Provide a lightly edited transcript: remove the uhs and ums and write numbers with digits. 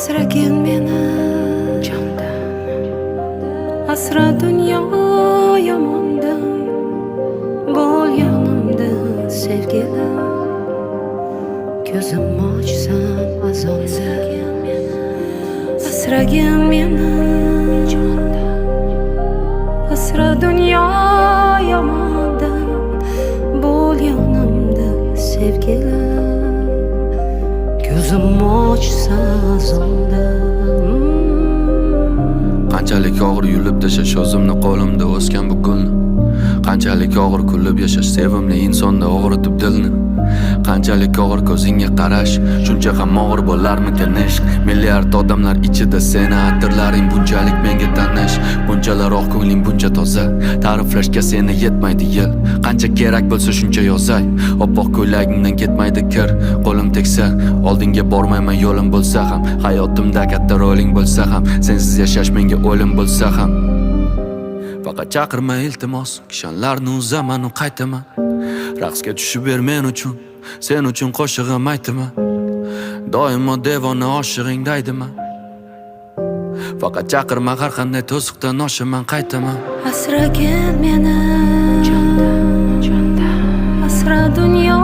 Asragin meni jondan, asra dunyo yomondan, bo'l yonimda sevgilim. Ko'zim ochsam azonda, asragin meni jondan, asra dunyo yomondan, bo'l yonimda sevgilim. Ko'zim ochsa azonda. Qanchalik og'ir yulib tashash o'zimni qo'limda o'sgan bu gulni. Qanchalik og'ir kulib yashash sevimli insonda og'ritib dilni. Qanchalik og'ir ko'zingga qarash, shuncha ham og'ir bo'larmikan ishq. Milliard odamlar ichida seni atirlaring bunchalik menga tanish. Bunchalar oq ko'ngling buncha toza, ta'riflashga seni yetmaydi yil. Qancha kerak bo'lsa shuncha yozay, oppoq ko'ylagingdan ketmaydi kir. Qo'lim tegsa, oldinga bormayman yo'lim bo'lsa ham, hayotimda katta roling bo'lsa ham, sensiz yashash menga o'lim bo'lsa ham. Faqat chaqirma iltimos, kishanlarni uzaman u qaytaman. Raqsga tushib ber men uchun, sen uchun qo'shig'im aytaman. Doimo devona oshig'ing daydiman. Faqat chaqirma, har qanday to'siqdan oshaman qaytaman. Asragin meni jondan, asra dunyo